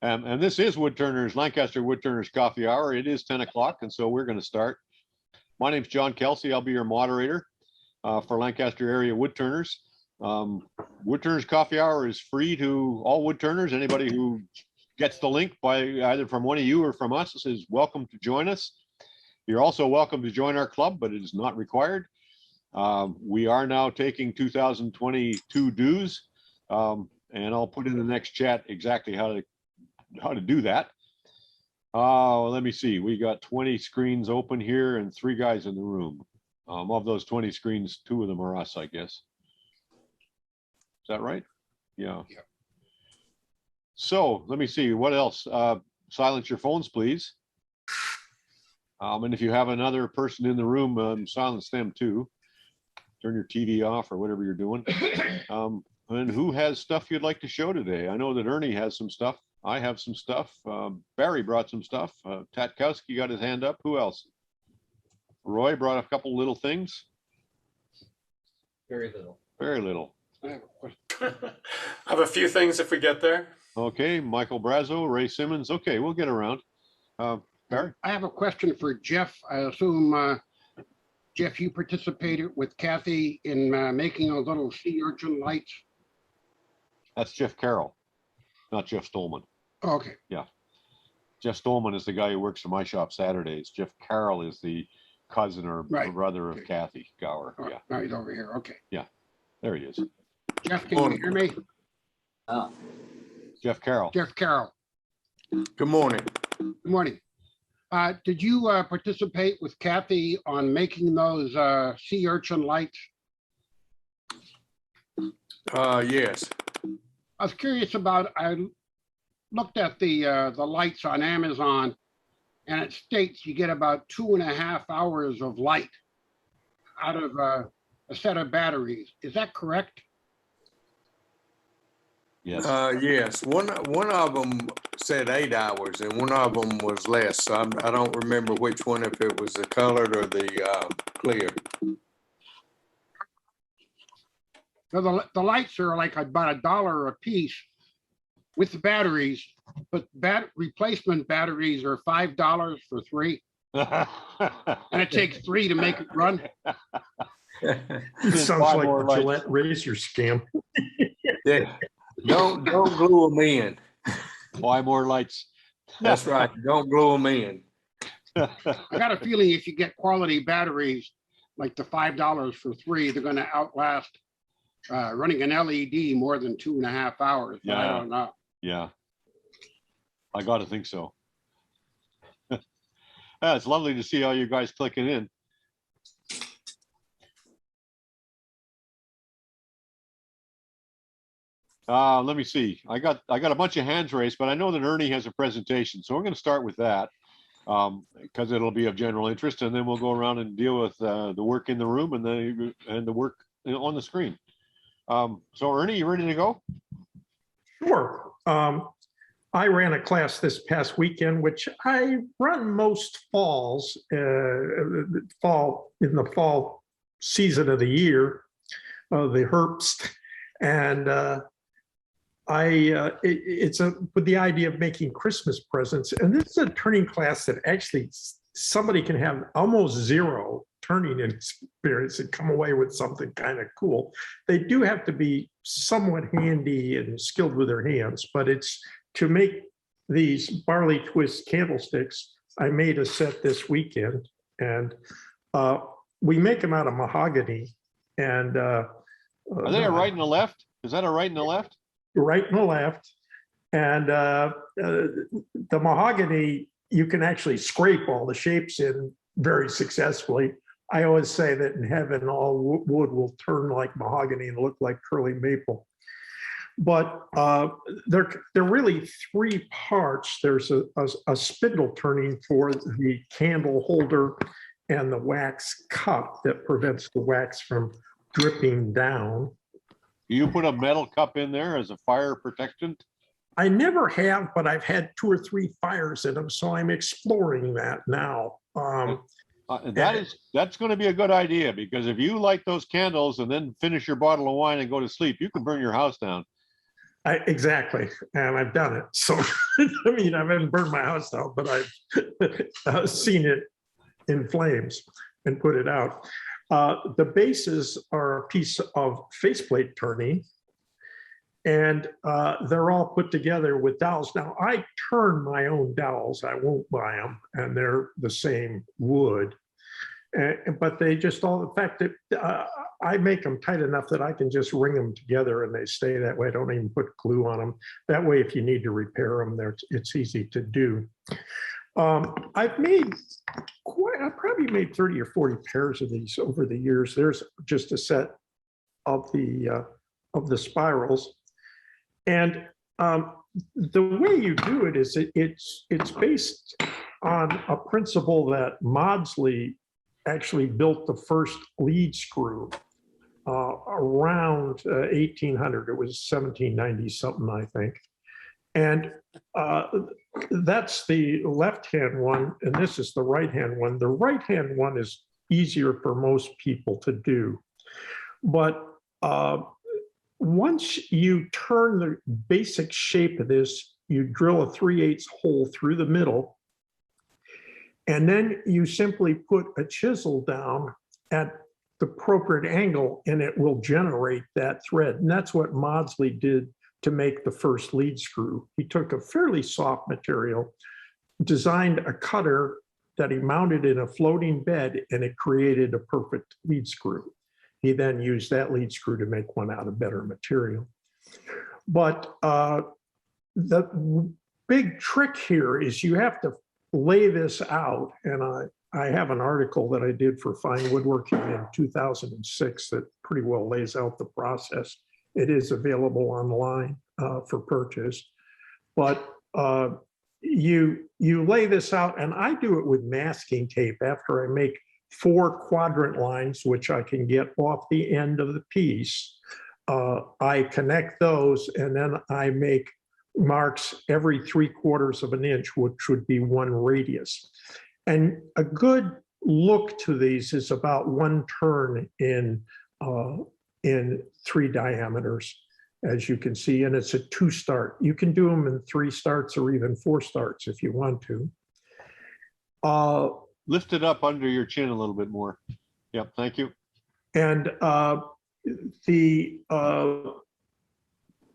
And this is Woodturners, Lancaster Woodturners Coffee Hour. It is 10 o'clock, and so we're going to start. My name's John Kelsey. I'll be your moderator for Lancaster area Woodturners. Woodturners Coffee Hour is free to all Woodturners. Anybody who gets the link by either from one of you or from us is welcome to join us. You're also welcome to join our club, but it is not required. We are now taking 2022 dues, and I'll put in the next chat exactly how to do that. Let me see. We got 20 screens open here and 3 guys in the room. Of those 20 screens, 2 of them are us, I guess. Is that right? Yeah. So let me see. What else? Silence your phones, please. And if you have another person in the room, silence them too. Turn your TV off or whatever you're doing. And who has stuff you'd like to show today? I know that Ernie has some stuff. I have some stuff. Barry brought some stuff. Tatkowski got his hand up. Who else? Roy brought a couple little things. Very little. Very little. I have a few things if we get there. Okay, Michael Brazo, Ray Simmons. Okay, we'll get around. Barry? I have a question for Jeff. I assume, Jeff, you participated with Kathy in making those little sea urchin lights? That's Jeff Carroll, not Jeff Stolman. Oh, okay. Yeah. Jeff Stolman is the guy who works for my shop Saturdays. Jeff Carroll is the cousin or brother of Kathy Gower. Oh, yeah. Now he's over here. Okay. Yeah. There he is. Jeff, can you hear me? Jeff Carroll. Jeff Carroll. Good morning. Good morning. Did you participate with Kathy on making those sea urchin lights? Yes. I was curious about, I looked at the lights on Amazon, and it states you get about 2.5 hours of light out of a set of batteries. Is that correct? Yes. Yes. One of them said 8 hours, and one of them was less. So I don't remember which one, if it was the colored or the clear. So the lights are like about $1 a piece with the batteries, but replacement batteries are $5 for 3. And it takes 3 to make it run. It sounds like a Gillette razor scam. Yeah. Don't glue them in. Buy more lights. That's right. Don't glue them in. I got a feeling if you get quality batteries, like the $5 for 3, they're going to outlast running an LED more than 2.5 hours. Yeah. I don't know. Yeah. I got to think so. It's lovely to see all you guys clicking in. Let me see. I got a bunch of hands raised, but I know that Ernie has a presentation, so we're going to start with that because it'll be of general interest, and then we'll go around and deal with the work in the room and the work on the screen. So Ernie, you ready to go? Sure. I ran a class this past weekend, which I run most falls, in the fall season of the year, the Herbst, and it's with the idea of making Christmas presents. And this is a turning class that actually somebody can have almost zero turning experience and come away with something kind of cool. They do have to be somewhat handy and skilled with their hands, but it's to make these barley twist candlesticks. I made a set this weekend, and we make them out of mahogany. And are they a right and a left? Is that a right and a left? Right and the left. And the mahogany, you can actually scrape all the shapes in very successfully. I always say that in heaven, all wood will turn like mahogany and look like curly maple. But they're really 3 parts. There's a spindle turning for the candle holder and the wax cup that prevents the wax from dripping down. You put a metal cup in there as a fire protectant? I never have, but I've had 2 or 3 fires in them, so I'm exploring that now. That's going to be a good idea, because if you light those candles and then finish your bottle of wine and go to sleep, you can burn your house down. Exactly, and I've done it. So, I mean, I haven't burned my house down, but I've seen it in flames and put it out. The bases are a piece of faceplate turning, and they're all put together with dowels. Now, I turn my own dowels. I won't buy them, and they're the same wood. But they just all, in fact, I make them tight enough that I can just ring them together and they stay that way. I don't even put glue on them. That way, if you need to repair them, it's easy to do. I've made I probably made 30 or 40 pairs of these over the years. There's just a set of the spirals. And the way you do it is it's based on a principle that Maudsley actually built the first lead screw around 1800. It was 1790 something, I think. And that's the left-hand one, and this is the right-hand one. The right-hand one is easier for most people to do. But once you turn the basic shape of this, you drill a 3/8 hole through the middle, and then you simply put a chisel down at the appropriate angle, and it will generate that thread. And that's what Maudsley did to make the first lead screw. He took a fairly soft material, designed a cutter that he mounted in a floating bed, and it created a perfect lead screw. He then used that lead screw to make one out of better material. But the big trick here is you have to lay this out. And I have an article that I did for Fine Woodworking in 2006 that pretty well lays out the process. It is available online for purchase. But you lay this out, and I do it with masking tape after I make 4 quadrant lines, which I can get off the end of the piece. I connect those, and then I make marks every 3/4 of an inch, which would be 1 radius. And a good look to these is about 1 turn in 3 diameters, as you can see, and it's a 2 start. You can do them in 3 starts or even 4 starts if you want to. Lift it up under your chin a little bit more. Yep, thank you. And the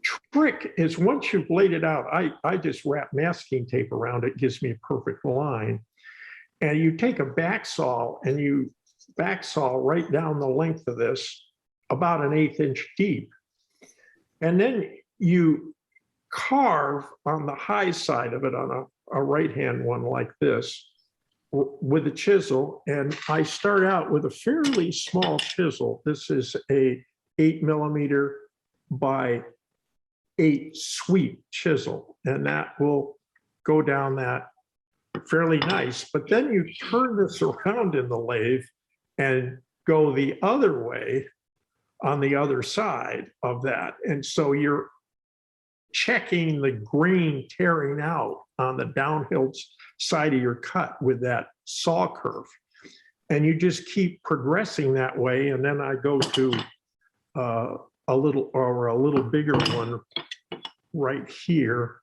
trick is once you've laid it out, I just wrap masking tape around it, gives me a perfect line. And you take a back saw and you back saw right down the length of this, about 1/8 inch deep. And then you carve on the high side of it on a right-hand one like this with a chisel. And I start out with a fairly small chisel. This is a 8mm by 8 sweep chisel, and that will go down that fairly nice. But then you turn this around in the lathe and go the other way on the other side of that. And so you're checking the grain tearing out on the downhill side of your cut with that saw curve. And you just keep progressing that way. And then I go to a little bigger one right here.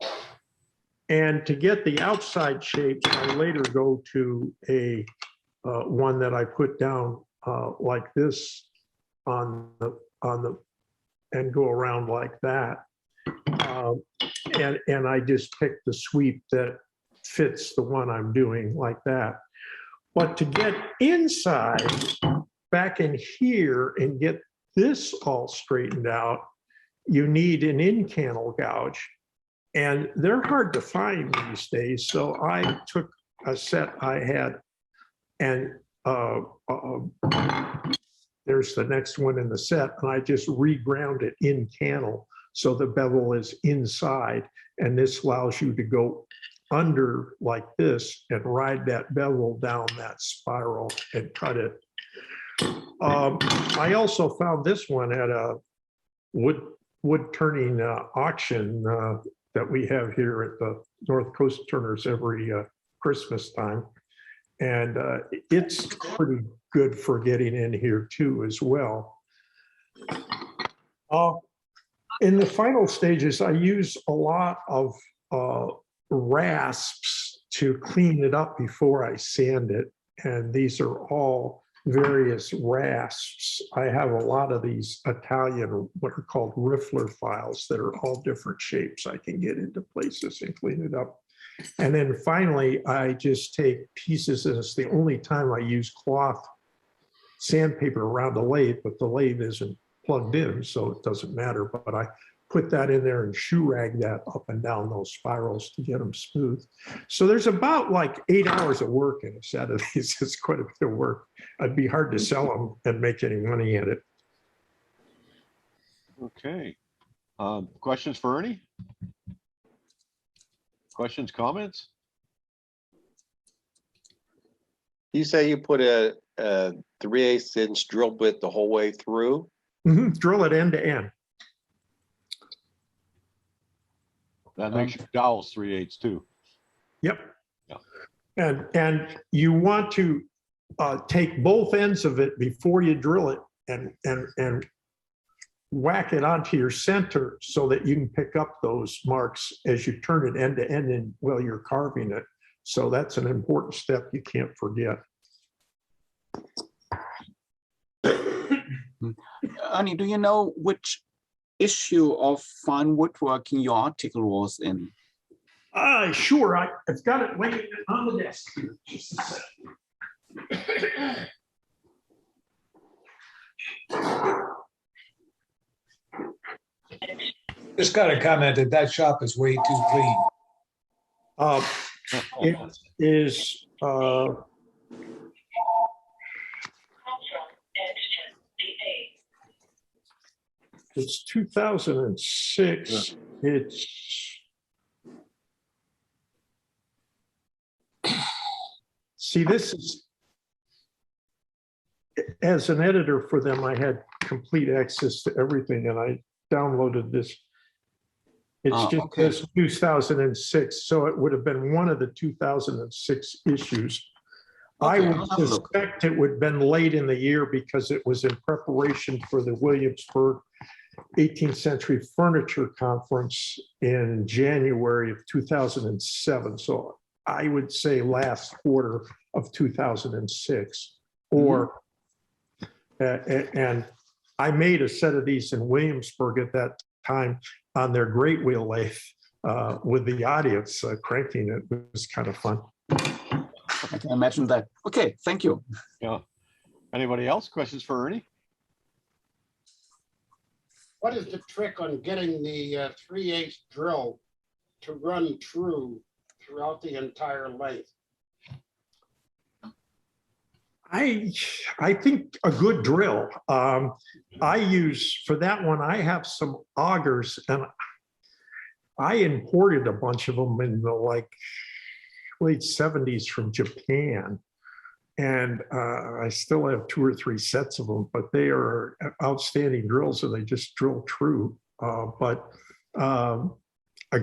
And to get the outside shapes, I later go to a one that I put down like this on the and go around like that. And I just pick the sweep that fits the one I'm doing like that. But to get inside back in here and get this all straightened out, you need an in-cannel gouge. And they're hard to find these days. So I took a set I had, and there's the next one in the set, and I just reground it in cannel so the bevel is inside. And this allows you to go under like this and ride that bevel down that spiral and cut it. I also found this one at a wood turning auction that we have here at the North Coast Turners every Christmas time. And it's pretty good for getting in here too as well. In the final stages, I use a lot of rasps to clean it up before I sand it. And these are all various rasps. I have a lot of these Italian, what are called riffler files that are all different shapes. I can get into places and clean it up. And then finally, I just take pieces, and it's the only time I use cloth sandpaper around the lathe, but the lathe isn't plugged in, so it doesn't matter. But I put that in there and shoe rag that up and down those spirals to get them smooth. So there's about like 8 hours of work in a set of these. It's quite a bit of work. It'd be hard to sell them and make any money at it. Okay. Questions for Ernie? Questions, comments? You say you put a 3/8 inch drill bit the whole way through? Drill it end to end. That makes your dowels 3/8 too. Yep. Yeah. And you want to take both ends of it before you drill it and whack it onto your center so that you can pick up those marks as you turn it end to end and while you're carving it. So that's an important step you can't forget. Ernie, do you know which issue of fine woodworking your article was in? Sure. I've got it laying on the desk here. Just a second. Just got a comment that shop is way too clean. It is it's 2006. It's see, this is, as an editor for them, I had complete access to everything, and I downloaded this. It's just okay. this 2006, so it would have been one of the 2006 issues. I Okay, would I'll have a look. suspect it would have been late in the year because it was in preparation for the Williamsburg 18th Century Furniture Conference in January of 2007. So I would say last quarter of 2006. Or, and I made a set of these in Williamsburg at that time on their great wheel lathe with the audience cranking it. It was kind of fun. I can imagine that. Okay, thank you. Yeah. Anybody else? Questions for Ernie? What is the trick on getting the 3/8 drill to run true throughout the entire length? I think a good drill. I use, for that one, I have some augers, and I imported a bunch of them in the like late 70s from Japan. And I still have 2 or 3 sets of them, but they are outstanding drills and they just drill true. A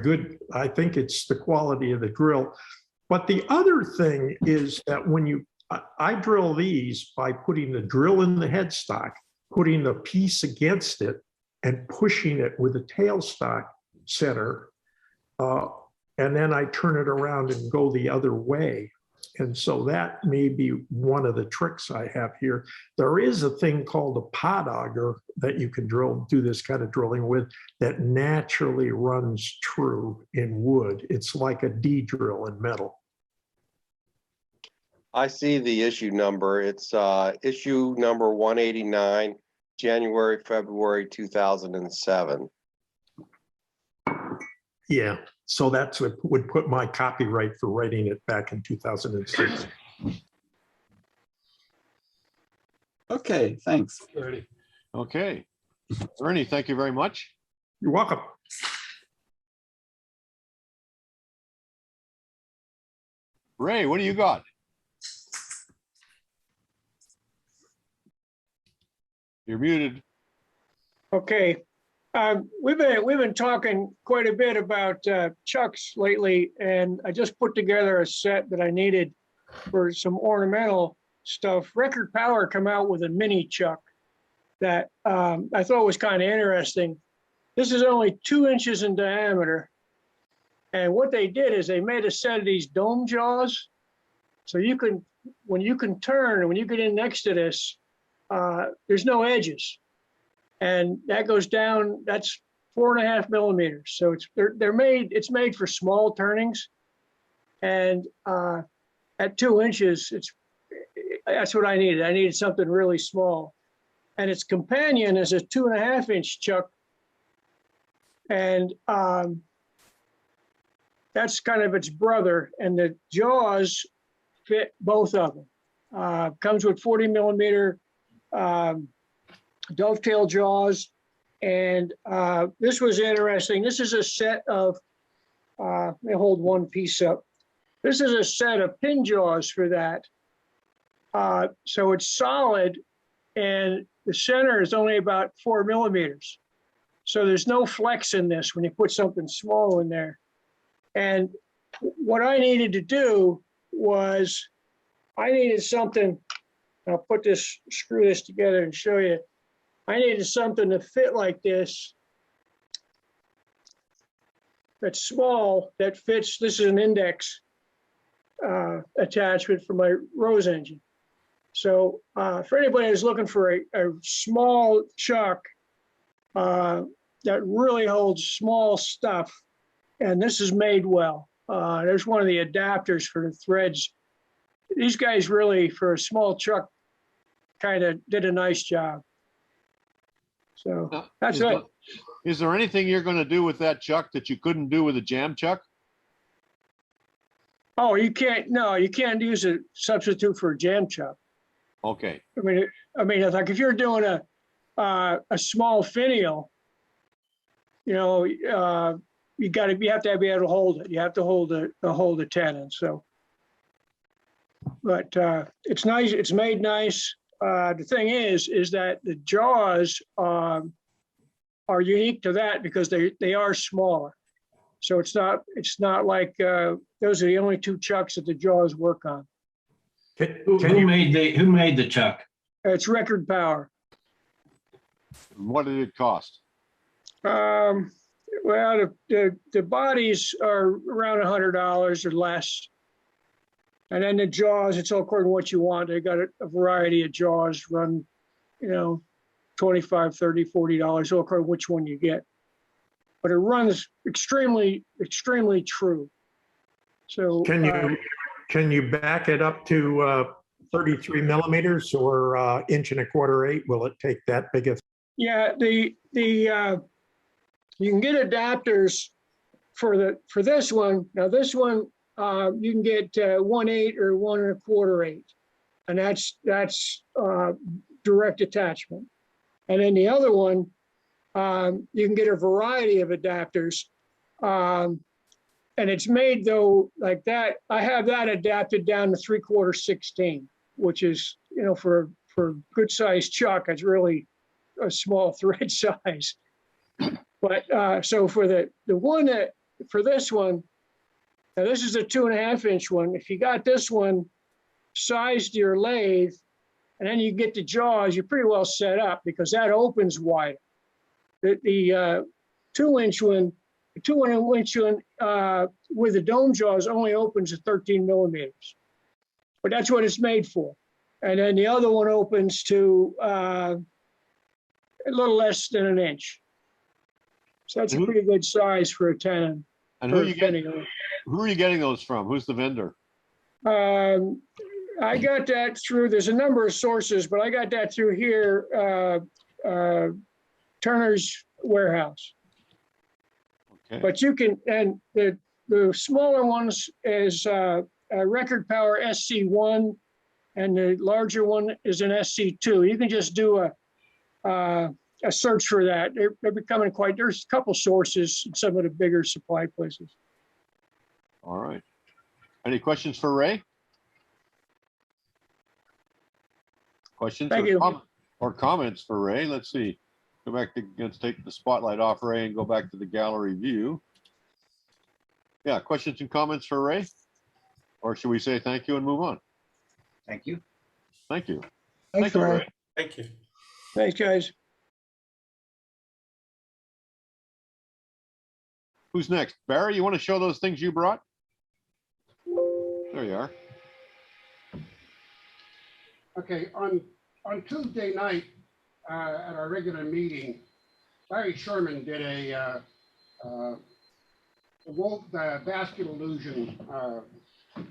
good, I think it's the quality of the drill. But the other thing is that when you, I drill these by putting the drill in the headstock, putting the piece against it and pushing it with a tailstock center. And then I turn it around and go the other way. And so that may be one of the tricks I have here. There is a thing called a pot auger that you can do this kind of drilling with that naturally runs true in wood. It's like a D drill in metal. I see the issue number. It's issue number 189, January, February 2007. Yeah, so that's what would put my copyright for writing it back in 2006. Okay, thanks. Ernie? Okay. Ernie, thank you very much. You're welcome. Ray, what do you got? You're muted. Okay, we've been talking quite a bit about chucks lately, and I just put together a set that I needed for some ornamental stuff. Record Power come out with a mini chuck that I thought was kind of interesting. This is only 2 inches in diameter. And what they did is they made a set of these dome jaws. So you can, when you can turn, and when you get in next to this, there's no edges. And that goes down, that's 4.5 millimeters. So it's made for small turnings. And at 2 inches, that's what I needed. I needed something really small. And its companion is a 2.5 inch chuck. And that's kind of its brother. And the jaws fit both of them. Comes with 40 millimeter dovetail jaws. And this was interesting. This is a set of, let me hold one piece up. This is a set of pin jaws for that. So it's solid, and the center is only about 4 millimeters. So there's no flex in this when you put something small in there. And what I needed to do was, I needed something, I'll screw this together and show you. I needed something to fit like this, that's small, that fits. This is an index attachment for my Rose engine. So for anybody who's looking for a small chuck that really holds small stuff, and this is made well. There's one of the adapters for the threads. These guys really, for a small chuck, kind of did a nice job. So that's it. Is there anything you're going to do with that chuck that you couldn't do with a jam chuck? Oh, you can't. No, you can't use a substitute for a jam chuck. Okay. I mean, it's like if you're doing a small finial, you know, you have to be able to hold it. You have to hold a tenon. So, but it's nice. It's made nice. The thing is that the jaws are unique to that because they are smaller. So it's not like those are the only 2 chucks that the jaws work on. Who made the chuck? It's Record Power. What did it cost? Well, the bodies are around $100 or less. And then the jaws, it's all according to what you want. They got a variety of jaws run, $25, $30, $40, all according to which one you get. But it runs extremely, extremely true. So can you back it up to 33 millimeters or 1.25 inches? Will it take that big a? Yeah, you can get adapters for this one. Now this one you can get 1/8 or 1 1/4, and that's direct attachment. And then the other one, you can get a variety of adapters. And it's made though like that. I have that adapted down to 3/4 16, which is, for good sized chuck, it's really a small thread size. But so for the one for this one, now this is a 2.5 inch one. If you got this one sized to your lathe, and then you get the jaws, you're pretty well set up because that opens wider. The 2 inch one, the 2 inch one with the dome jaws only opens at 13 millimeters, but that's what it's made for. And then the other one opens to a little less than 1 inch. So that's a pretty good size for a tenon. And who are you getting those from? Who's the vendor? I got that through, there's a number of sources, but I got that through here, Turner's warehouse. Okay. But you can, and the smaller ones is Record Power SC1, and the larger one is an SC2. You can just do a search for that. They're becoming there's a couple sources in some of the bigger supply places. All right. Any questions for Ray? Questions or comments for Ray? Let's see. Go back to, let's take the spotlight off Ray and go back to the gallery view. Yeah, questions and comments for Ray? Or should we say thank you and move on? Thank you. Thank you. Thanks, Thank you, Ray. Thank you. Thanks, guys. Who's next? Barry, you want to show those things you brought? There you are. Okay, on Tuesday night at our regular meeting, Larry Sherman did a basket illusion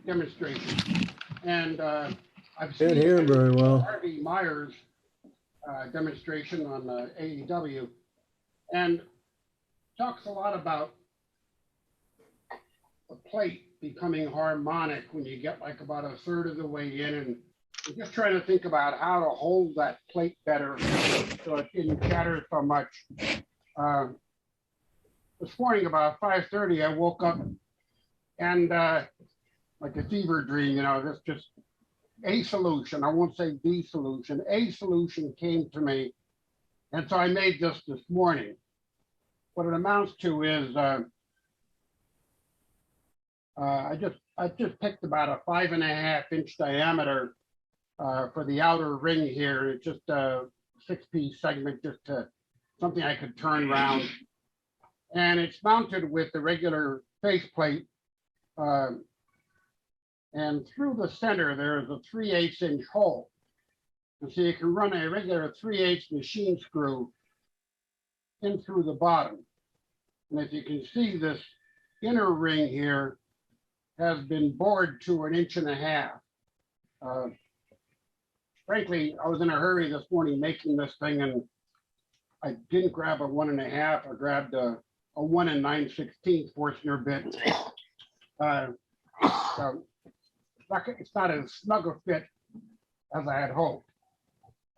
demonstration, and I've seen Can't hear him very well. Harvey Myers demonstration on AEW, and talks a lot about the plate becoming harmonic when you get like about a third of the way in, and I'm just trying to think about how to hold that plate better so it didn't chatter so much. This morning about 5:30, I woke up and like a fever dream, you know, this just a solution. I won't say the solution. A solution came to me, and so I made this morning. What it amounts to is I just picked about a 5.5-inch diameter for the outer ring here. It's just a 6-piece segment, just to something I could turn around. And it's mounted with the regular faceplate. And through the center, there's a 3/8-inch hole. And so you can run a regular 3/8 machine screw in through the bottom. And as you can see, this inner ring here has been bored to 1.5 inches. Frankly, I was in a hurry this morning making this thing, and I didn't grab a 1.5. I grabbed a 1 9/16 Forstner bit. So it's not as snug a fit as I had hoped.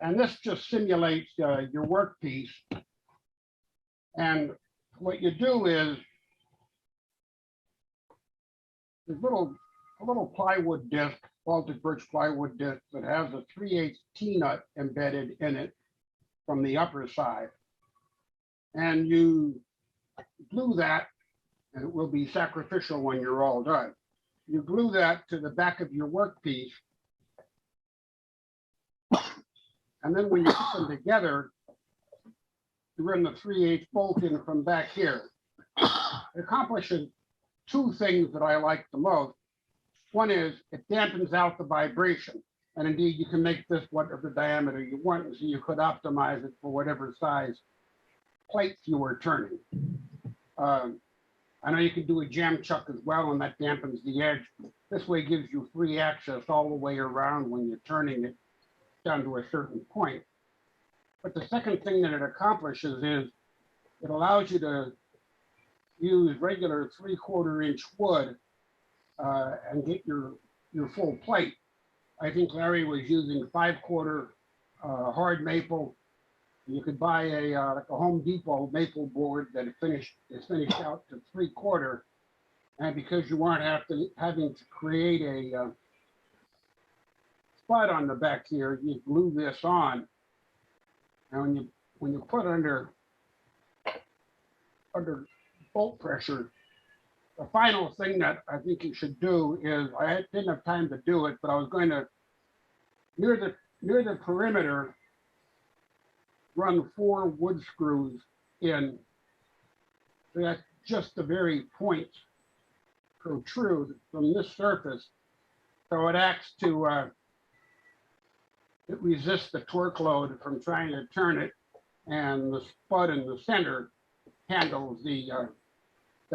And this just simulates your workpiece. And what you do is there's a little plywood disc, Baltic birch plywood disc, that has a 3/8 T-nut embedded in it from the upper side. And you glue that, and it will be sacrificial when you're all done. You glue that to the back of your workpiece. And then when you put them together, you run the 3/8 bolt in from back here. It accomplishes two things that I like the most. One is it dampens out the vibration. And indeed, you can make this whatever diameter you want, so you could optimize it for whatever size plates you were turning. I know you can do a jam chuck as well, and that dampens the edge. This way gives you free access all the way around when you're turning it down to a certain point. But the second thing that it accomplishes is it allows you to use regular 3/4-inch wood and get your full plate. I think Larry was using 5/4 hard maple. You could buy like a Home Depot maple board that is finished out to 3/4, and because you weren't having to create a spot on the back here, you glue this on, and when you put under bolt pressure, the final thing that I think you should do is, I didn't have time to do it, but I was going to near the perimeter run 4 wood screws in, so that just the very points protrude from this surface. So it acts to, it resists the torque load from trying to turn it, and the spud in the center handles the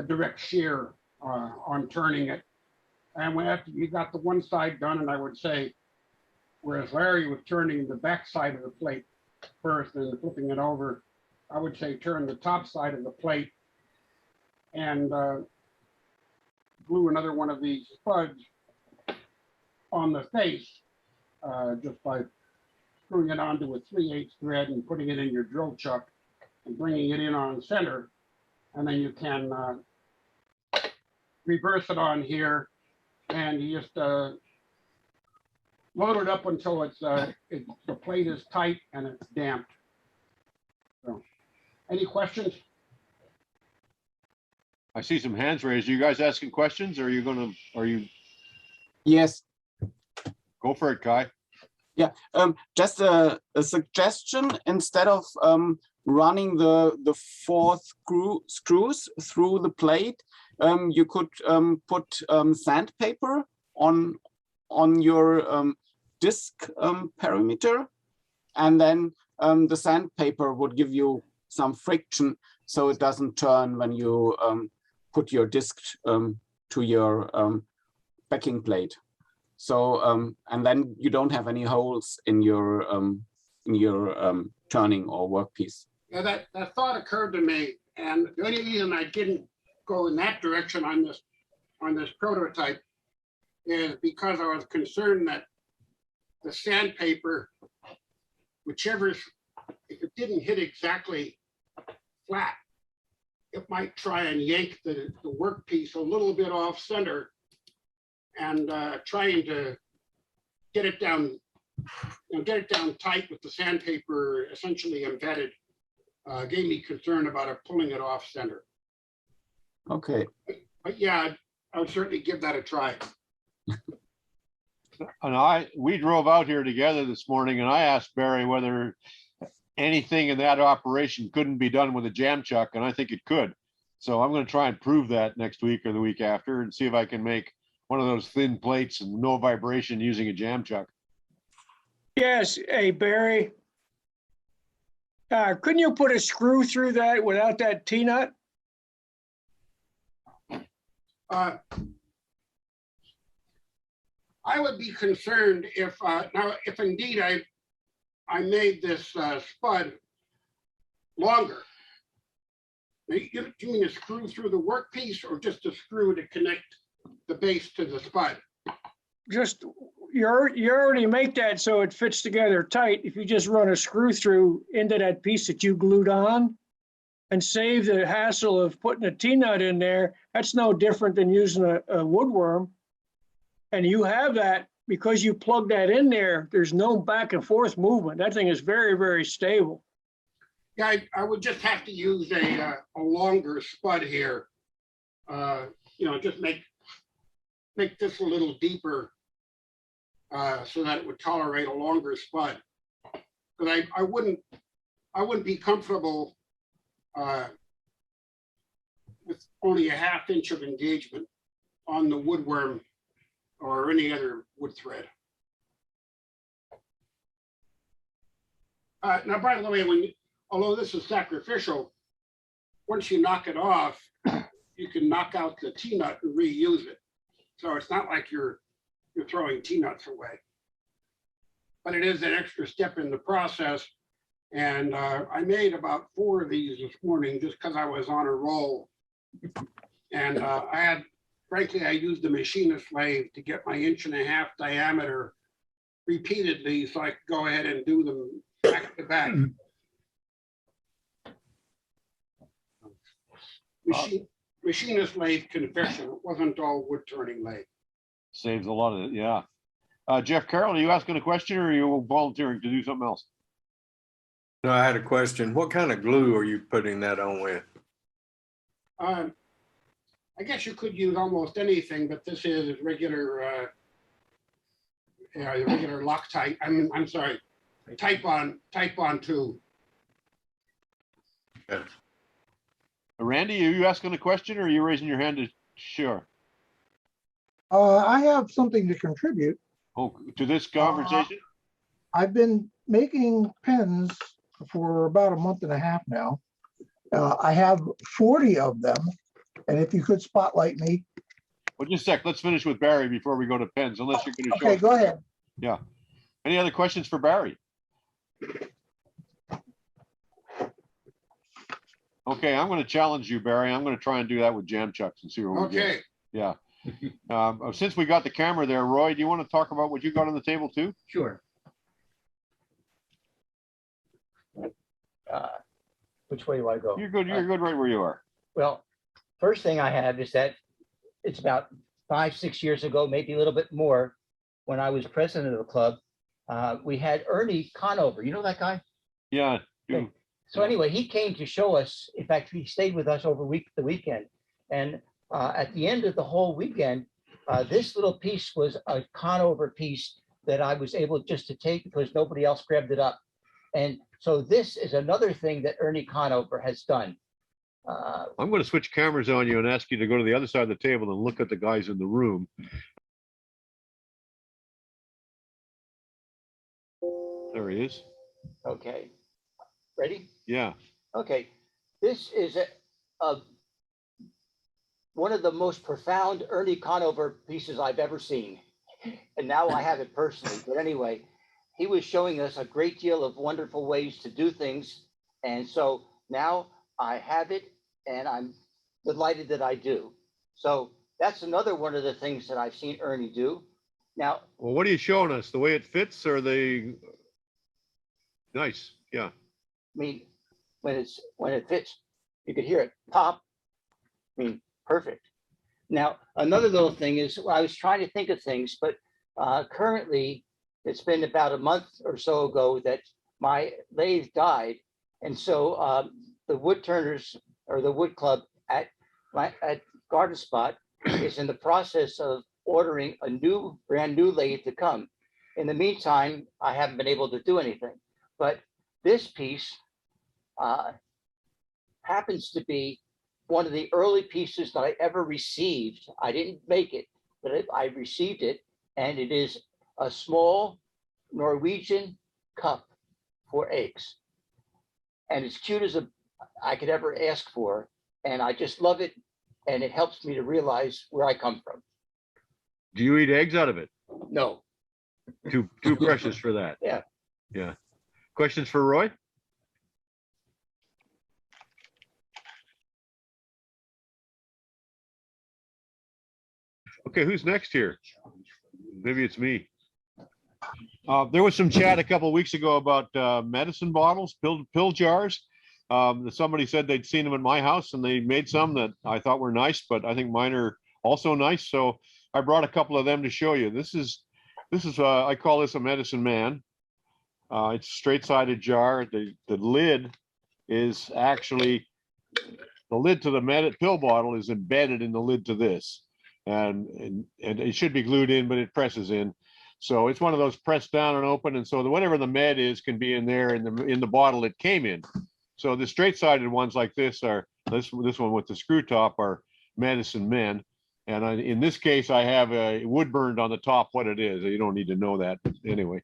direct shear on turning it. And when after you got the one side done, and I would say, whereas Larry was turning the back side of the plate first and flipping it over, I would say turn the top side of the plate and glue another one of these spuds on the face just by screwing it onto a 3/8 thread and putting it in your drill chuck and bringing it in on center. And then you can reverse it on here, and you just load it up until the plate is tight and it's damped. So, any questions? I see some hands raised. Are you guys asking questions, or are you Yes. go for it, Kai? Yeah. Just a suggestion: instead of running the four screws through the plate, you could put sandpaper on your disc perimeter, and then the sandpaper would give you some friction so it doesn't turn when you put your disc to your backing plate. So and then you don't have any holes in your turning or workpiece. Yeah, that thought occurred to me, and the only reason I didn't go in that direction on this prototype is because I was concerned that the sandpaper, if it didn't hit exactly flat, it might try and yank the workpiece a little bit off center, and trying to get it down, tight with the sandpaper essentially embedded, gave me concern about it pulling it off center. Okay. But yeah, I would certainly give that a try. And we drove out here together this morning, and I asked Barry whether anything in that operation couldn't be done with a jam chuck, and I think it could. So I'm going to try and prove that next week or the week after, and see if I can make one of those thin plates and no vibration using a jam chuck. Yes, hey, Barry. Couldn't you put a screw through that without that T-nut? I would be concerned if if indeed I made this spud longer. You mean a screw through the workpiece, or just a screw to connect the base to the spud? Just, you already make that so it fits together tight. If you just run a screw through into that piece that you glued on and save the hassle of putting a T-nut in there, that's no different than using a woodworm. And you have that because you plug that in there, there's no back and forth movement. That thing is very, very stable. Yeah, I would just have to use a longer spud here. Just make this a little deeper so that it would tolerate a longer spud. But I wouldn't be comfortable with only a 1/2 inch of engagement on the woodworm or any other wood thread. Now, by the way, although this is sacrificial, once you knock it off, you can knock out the T-nut and reuse it. So it's not like you're throwing T-nuts away. But it is an extra step in the process. And I made about 4 of these this morning just because I was on a roll. And frankly, I used the machinist lathe to get my 1.5 inch diameter repeatedly so I could go ahead and do them back to back. Machinist lathe confession, it wasn't all wood turning lathe. Saves a lot of it, yeah. Jeff Carroll, are you asking a question, or are you volunteering to do something else? No, I had a question. What kind of glue are you putting that on with? I guess you could use almost anything, but this is regular, regular Loctite. I'm sorry, Type on 2. Yeah. Randy, are you asking a question, or are you raising your hand to sure? I have something to contribute. Oh, to this conversation? I've been making pens for about 1.5 months now. I have 40 of them. And if you could spotlight me. Well, just a sec. Let's finish with Barry before we go to pens, unless you're going to show. Okay, go ahead. Yeah. Any other questions for Barry? Okay, I'm going to challenge you, Barry. I'm going to try and do that with jam chucks and see where we get. Yeah. Since we got the camera there, Roy, do you want to talk about what you got on the table too? Sure. Which way do I go? You're good. You're good right where you are. Well, first thing I have is that it's about 5-6 years ago, maybe a little bit more, when I was president of the club, we had Ernie Conover. You know that guy? Yeah. Okay. So anyway, he came to show us. In fact, he stayed with us over the weekend. And at the end of the whole weekend, this little piece was a Conover piece that I was able just to take because nobody else grabbed it up. And So this is another thing that Ernie Conover has done. I'm going to switch cameras on you and ask you to go to the other side of the table and look at the guys in the room. There he is. Okay, ready? Yeah. Okay, this is one of the most profound Ernie Conover pieces I've ever seen. And now I have it personally. But anyway, he was showing us a great deal of wonderful ways to do things. And so now I have it, and I'm delighted that I do. So that's another one of the things that I've seen Ernie do. Now, Well, what are you showing us? The way it fits, or the nice? Yeah. I mean, when it fits, you could hear it pop. I mean, perfect. Now, another little thing is I was trying to think of things, but currently it's been about a month or so ago that my lathe died. And so the Woodturners, or the Wood Club at Garden Spot, is in the process of ordering a brand new lathe to come. In the meantime, I haven't been able to do anything, but this piece happens to be one of the early pieces that I ever received. I didn't make it, but I received it, and it is a small Norwegian cup for eggs. And as cute as I could ever ask for, and I just love it, and it helps me to realize where I come from. Do you eat eggs out of it? No. Too precious for that. Yeah. Yeah. Questions for Roy? Okay, who's next here? Maybe it's me. There was some chat a couple of weeks ago about medicine bottles, pill jars. Somebody said they'd seen them in my house, and they made some that I thought were nice, but I think mine are also nice. So I brought a couple of them to show you. This is I call this a medicine man. It's a straight-sided jar. The lid is actually, the lid to the pill bottle is embedded in the lid to this. And it should be glued in, but it presses in. So it's one of those press down and open. And so whatever the med is can be in there in the bottle it came in. So the straight-sided ones like this are, this one with the screw top are medicine men. And in this case, I have a wood burned on the top what it is. You don't need to know that. But anyway,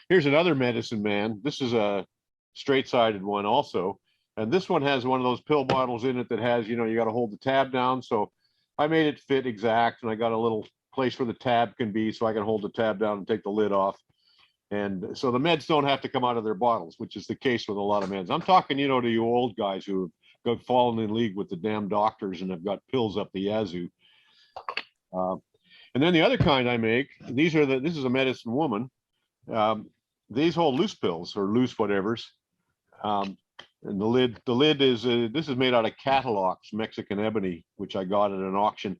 here's another medicine man. This is a straight-sided one also. And this one has one of those pill bottles in it that has, you got to hold the tab down. So I made it fit exact, and I got a little place where the tab can be so I can hold the tab down and take the lid off. And so the meds don't have to come out of their bottles, which is the case with a lot of meds. I'm talking, to you old guys who have fallen in league with the damn doctors and have got pills up the yazoo. And then the other kind I make, this is a medicine woman. These hold loose pills or loose whatevers. And the lid is, this is made out of catalogs, Mexican ebony, which I got at an auction.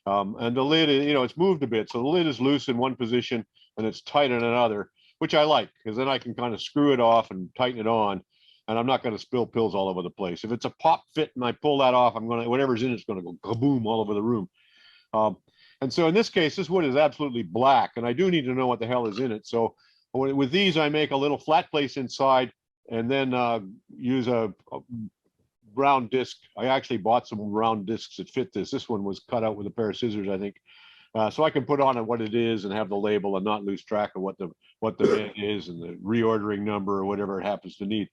And the lid is, it's moved a bit. So the lid is loose in one position and it's tight in another, which I like, because then I can kind of screw it off and tighten it on. And I'm not going to spill pills all over the place. If it's a pop fit and I pull that off, whatever's in it's going to go kaboom all over the room. And so in this case, this wood is absolutely black, and I do need to know what the hell is in it. So with these, I make a little flat place inside, and then use a round disc. I actually bought some round discs that fit this. This one was cut out with a pair of scissors, I think. So I can put on it what it is and have the label and not lose track of what the bed is and the reordering number or whatever it happens to need.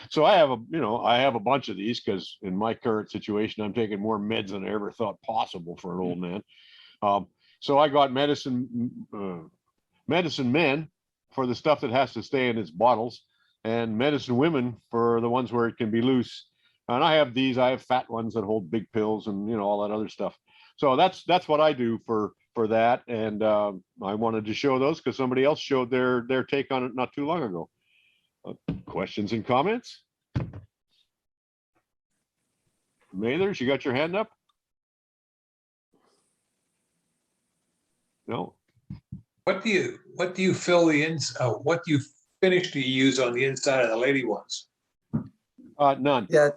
So I have a bunch of these because in my current situation, I'm taking more meds than I ever thought possible for an old man. So I got medicine men for the stuff that has to stay in its bottles, and medicine women for the ones where it can be loose. And I have these. I have fat ones that hold big pills and all that other stuff. So that's what I do for that. And I wanted to show those because somebody else showed their take on it not too long ago. Questions and comments? Mathers, you got your hand up? No. What do you fill the what do you finish do you use on the inside of the lady ones? None. Yeah,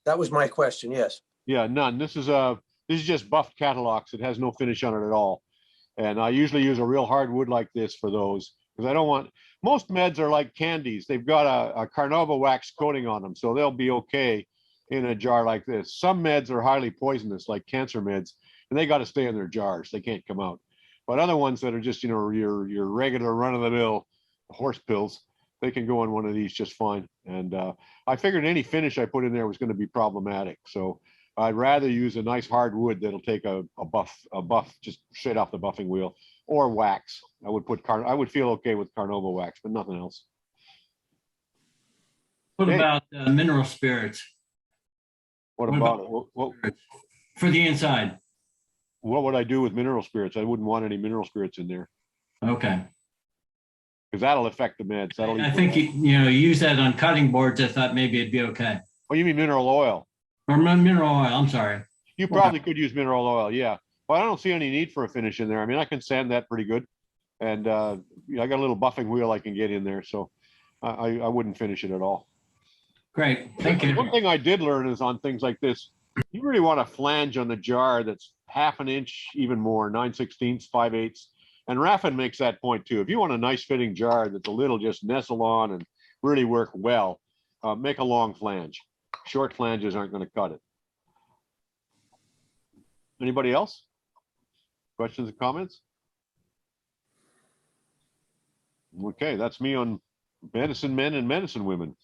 that was my question. Yes. Yeah, none. This is just buffed catalogs. It has no finish on it at all. And I usually use a real hard wood like this for those, Because I don't want, most meds are like candies. They've got a carnauba wax coating on them, so they'll be okay in a jar like this. Some meds are highly poisonous, like cancer meds, and they got to stay in their jars. They can't come out. But other ones that are just, you know, your regular run-of-the-mill horse pills, they can go in one of these just fine. And I figured any finish I put in there was going to be problematic. So I'd rather use a nice hard wood that'll take a buff just straight off the buffing wheel, or wax. I would feel okay with carnauba wax, but nothing else. What Hey. about mineral spirits What What about about- what for the inside? what would I do with mineral spirits? I wouldn't want any mineral spirits in there Okay. because that'll affect the meds. That'll. I think, you know, use that on cutting boards. I thought maybe it'd be okay. Oh, you mean mineral oil? Or mineral oil, I'm sorry. You probably could use mineral oil, yeah. But I don't see any need for a finish in there. I mean, I can sand that pretty good. And you know, I got a little buffing wheel I can get in there, so I wouldn't finish it at all. Great, thank you. One thing I did learn is on things like this, you really want a flange on the jar that's 1/2 inch, even more, 9/16, 5/8. And Raffin makes that point too. If you want a nice fitting jar that the lid will just nestle on and really work well, make a long flange. Short flanges aren't going to cut it. Anybody else? Questions or comments? Okay, that's me on medicine men and medicine women.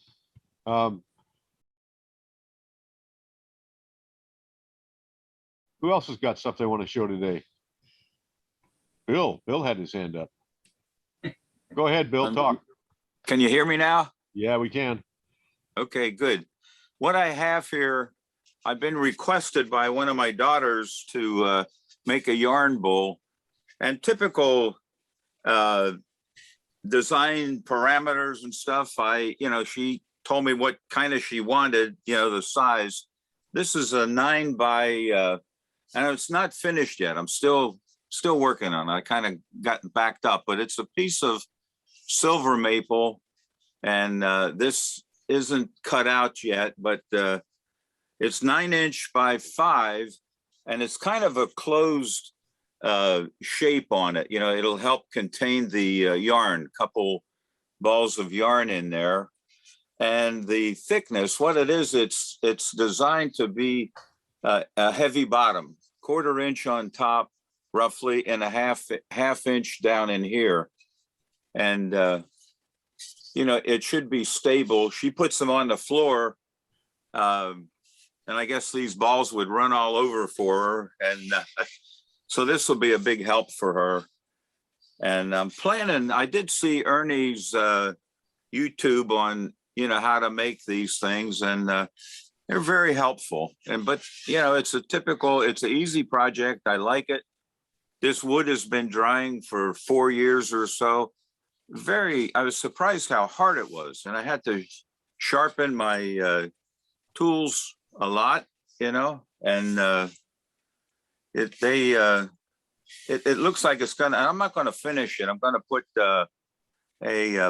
Who else has got stuff they want to show today? Bill had his hand up. Go ahead, Bill, talk. Can you hear me now? Yeah, we can. Okay, good. What I have here, I've been requested by one of my daughters to make a yarn bowl, and typical design parameters and stuff. She told me what kind of she wanted, the size. This is a 9 by, and it's not finished yet. I'm still working on it. I kind of got backed up, but it's a piece of silver maple, and this isn't cut out yet, but it's 9" by 5, and it's kind of a closed shape on it. It'll help contain the yarn, couple balls of yarn in there. And the thickness, what it is, it's designed to be a heavy bottom, 1/4 inch on top, roughly, and a half inch down in here. And it should be stable. She puts them on the floor, and I guess these balls would run all over for her. And so this will be a big help for her. And I'm planning, I did see Ernie's YouTube on, how to make these things, and they're very helpful. But it's an easy project. I like it. This wood has been drying for 4 years or so. I was surprised how hard it was, and I had to sharpen my tools a lot, and it looks like it's gonna, and I'm not gonna finish it. I'm gonna put a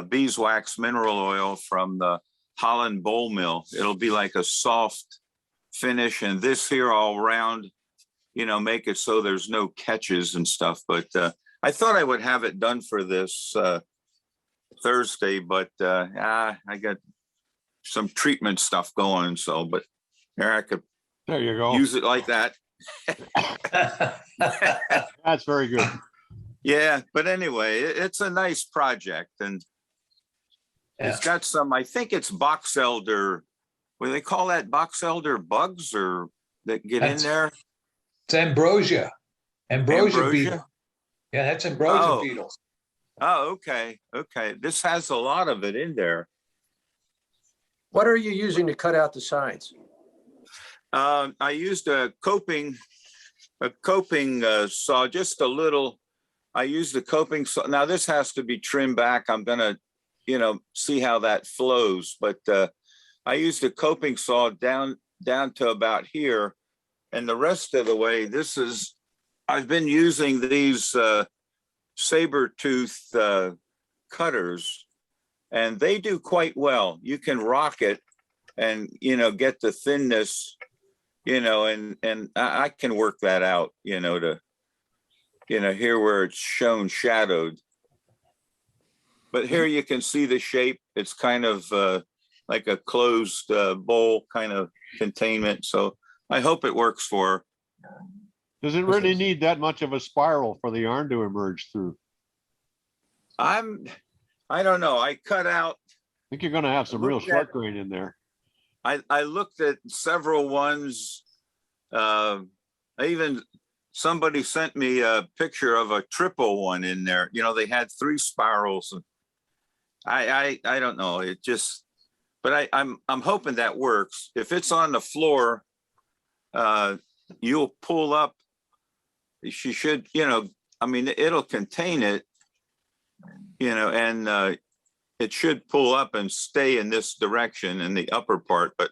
beeswax mineral oil from the Holland Bowl Mill. It'll be like a soft finish, and this here all round, make it so there's no catches and stuff. But I thought I would have it done for this Thursday, but I got some treatment stuff going. So, but there you go. Use it like that. That's very good. Yeah, but anyway, it's a nice project, and it's got some, I think it's box elder. What do they call that? Box elder bugs or that get in there? It's ambrosia. Ambrosia beetle. Yeah, that's ambrosia beetles. Oh, okay. Okay. This has a lot of it in there. What are you using to cut out the sides? I used a coping saw, just a little. I used a coping saw. Now this has to be trimmed back. I'm gonna, see how that flows. But I used a coping saw down to about here, and the rest of the way. I've been using these saber tooth cutters, and they do quite well. You can rock it, and get the thinness. And I can work that out, to, here where it's shown shadowed. But here you can see the shape. It's kind of like a closed bowl kind of containment. So I hope it works for her. Does it really need that much of a spiral for the yarn to emerge through? I don't know. I cut out. I think you're going to have some real Look short at- grain in there. I looked at several ones. Somebody sent me a picture of a triple one in there. You know, they had 3 spirals. And I don't know. It just, but I'm hoping that works. If it's on the floor, you'll pull up. She should, you know, I mean, it'll contain it, you know, and it should pull up and stay in this direction in the upper part, but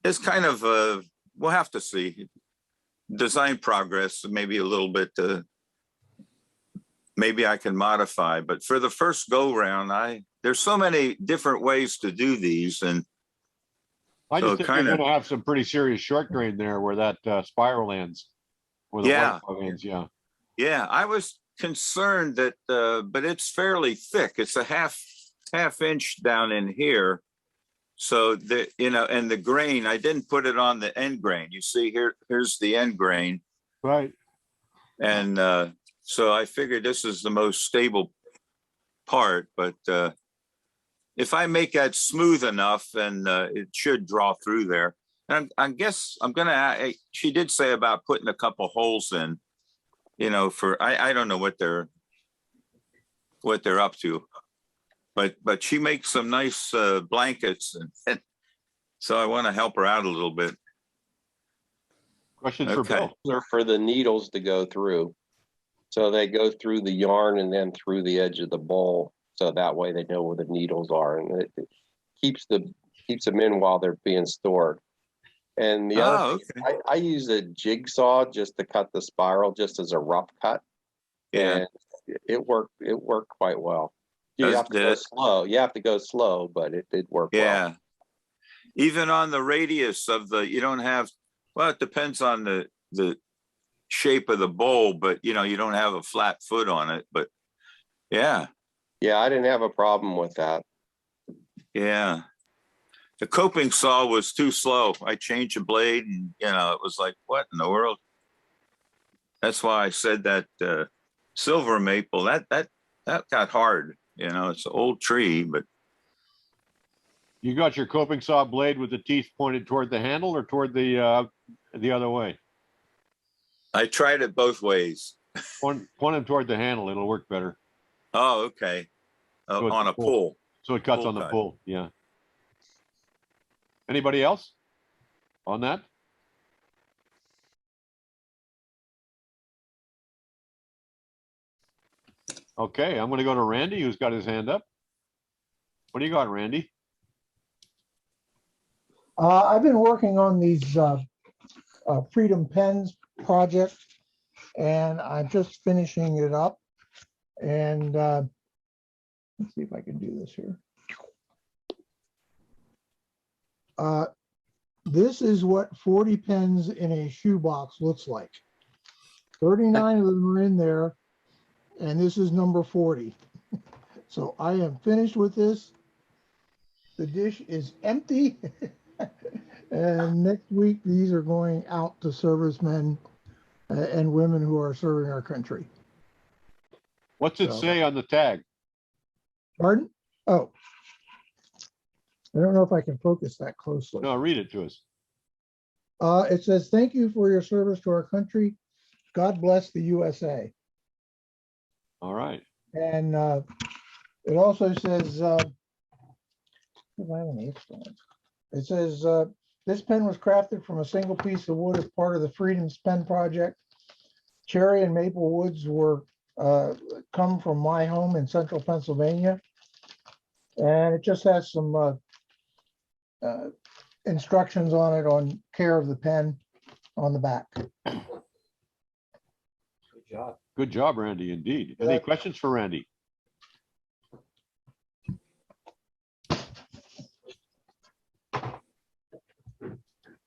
it's kind of, we'll have to see. Design progress, maybe a little bit, maybe I can modify, but for the first go round, there's so many different ways to do these, and I just so think you're going to have some pretty serious short grain there where that spiral ends. Where the Yeah. white ends, yeah. yeah, I was concerned that, but it's fairly thick. It's a half inch down in here. So the, you know, and the grain, I didn't put it on the end grain. You see here's the end grain. Right. And so I figured this is the most stable part, but if I make that smooth enough, then it should draw through there. And I guess I'm gonna, she did say about putting a couple holes in, you know, for, I don't know what they're up to. But she makes some nice blankets, and so I want to help her out a little bit. Questions for Bill? They're for the needles to go through. So they go through the yarn and then through the edge of the bowl. So that way they know where the needles are, and it keeps them in while they're being stored. And the other thing, I use a jigsaw just to cut the spiral, just as a rough cut. Yeah. And it worked quite well. You have to go slow. You have to go slow, but it did work well. Yeah. Even on the radius of the, you don't have, well, it depends on the shape of the bowl, but you know, you don't have a flat foot on it, but yeah. Yeah, I didn't have a problem with that. Yeah. The coping saw was too slow. I changed the blade and, you know, it was like, what in the world? That's why I said that silver maple, that got hard. You know, it's an old tree, but. You got your coping saw blade with the teeth pointed toward the handle or toward the other way? I tried it both ways. Point them toward the handle. It'll work better. Oh, okay. So On a pull. So it cuts Pull on the cut. pull. Yeah. Anybody else on that? Okay, I'm going to go to Randy, who's got his hand up. What do you got, Randy? I've been working on these Freedom Pens project, and I'm just finishing it up. And let's see if I can do this here. This is what 40 pens in a shoebox looks like. 39 of them are in there, and this is number 40. So I am finished with this. The dish is empty. And next week, these are going out to servicemen and women who are serving our country. What's it say on the tag? Pardon? Oh. I don't know if I can focus that closely. No, read it to us. It says, "Thank you for your service to our country. God bless the USA." All right. And it also says, it says, this pen was crafted from a single piece of wood as part of the Freedom's Pen Project. Cherry and maple woods were come from my home in central Pennsylvania. And it just has some instructions on it on care of the pen on the back. Good job. Good job, Randy, indeed. Any questions for Randy?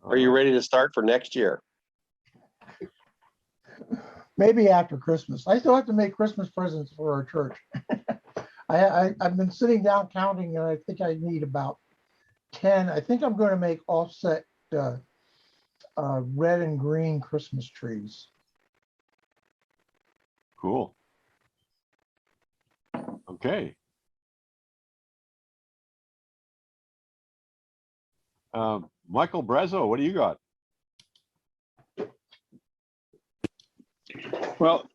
Are you ready to start for next year? Maybe after Christmas. I still have to make Christmas presents for our church. I've been sitting down counting, and I think I need about 10. I think I'm going to make offset red and green Christmas trees. Cool. Okay. Michael Brezzo, what do you got? Well,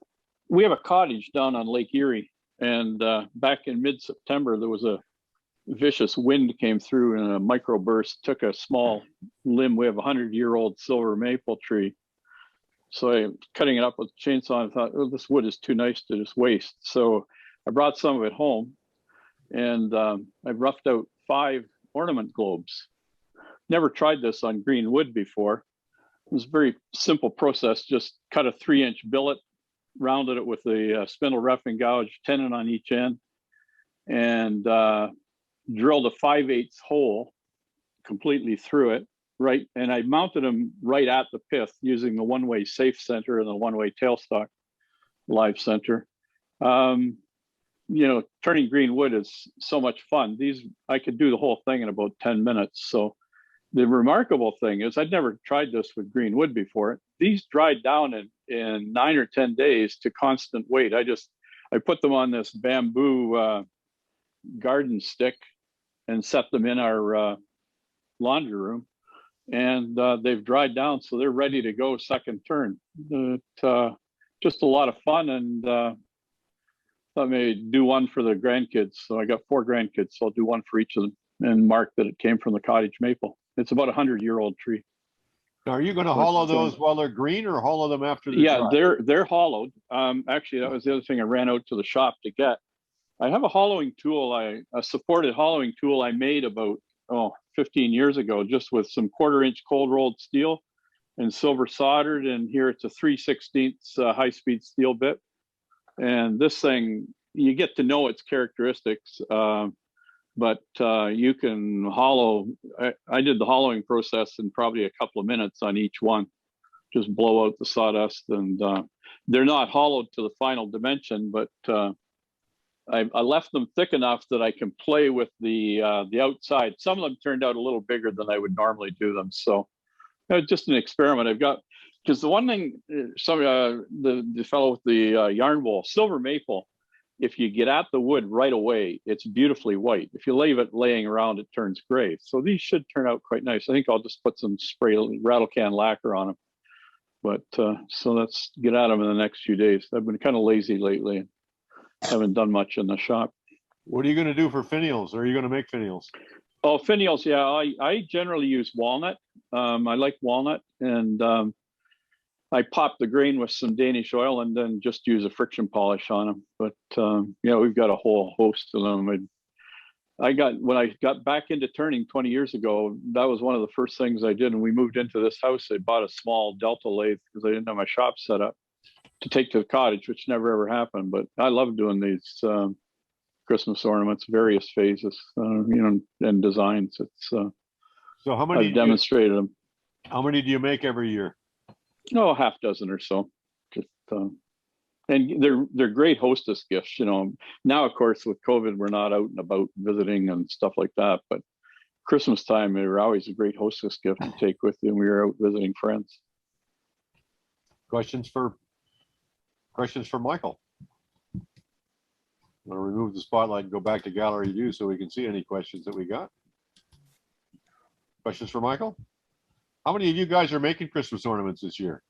we have a cottage down on Lake Erie, and back in mid-September, there was a vicious wind came through and a microburst took a small limb. We have a 100-year-old silver maple tree. So I cutting it up with a chainsaw and thought, oh, this wood is too nice to just waste. So I brought some of it home, and I roughed out 5 ornament globes. Never tried this on green wood before. It was a very simple process. Just cut a 3-inch billet, rounded it with a spindle roughing gouge, tenon on each end, and drilled a 5/8 hole completely through it. Right, and I mounted them right at the pith using the one-way safe center and the one-way tailstock live center. You know, turning green wood is so much fun. These, I could do the whole thing in about 10 minutes. So the remarkable thing is I'd never tried this with green wood before. These dried down in 9 or 10 days to constant weight. I put them on this bamboo garden stick and set them in our laundry room. And they've dried down, so they're ready to go second turn. Just a lot of fun, and thought maybe do one for the grandkids. So I got 4 grandkids, so I'll do one for each of them and mark that it came from the cottage maple. It's about a 100-year-old tree. Now, are you going to hollow those while they're green, or hollow them after they're Yeah, dry? they're hollowed. Actually, that was the other thing I ran out to the shop to get. I have a hollowing tool, a supported hollowing tool I made about 15 years ago, just with some 1/4-inch cold rolled steel and silver soldered. And here it's a 3/16 high-speed steel bit. And this thing, you get to know its characteristics, but you can hollow. I did the hollowing process in probably a couple of minutes on each one. Just blow out the sawdust, and they're not hollowed to the final dimension, but I left them thick enough that I can play with the outside. Some of them turned out a little bigger than I would normally do them. So just an experiment. I've got, because the one thing, the fellow with the yarn wool, silver maple, if you get at the wood right away, it's beautifully white. If you leave it laying around, it turns gray. So these should turn out quite nice. I think I'll just put some spray rattle can lacquer on them. But so let's get at them in the next few days. I've been kind of lazy lately. Haven't done much in the shop. What are you going to do for finials? Are you going to make finials? Oh, finials, yeah. I generally use walnut. I like walnut, and I pop the grain with some Danish oil and then just use a friction polish on them. But yeah, we've got a whole host of them. When I got back into turning 20 years ago, that was one of the first things I did. And we moved into this house. I bought a small Delta lathe because I didn't have my shop set up to take to the cottage, which never ever happened. But I love doing these Christmas ornaments, various phases, and designs. It's so how many I've demonstrated them. How many do you make every year? Oh, half dozen or so. Just and they're great hostess gifts. Now of course with COVID we're not out and about visiting and stuff like that. But Christmas time they were always a great hostess gift to take with you when we were out visiting friends. Questions for Michael? I'll remove the spotlight and go back to gallery view so we can see any questions that we got. Questions for Michael? How many of you guys are making Christmas ornaments this year?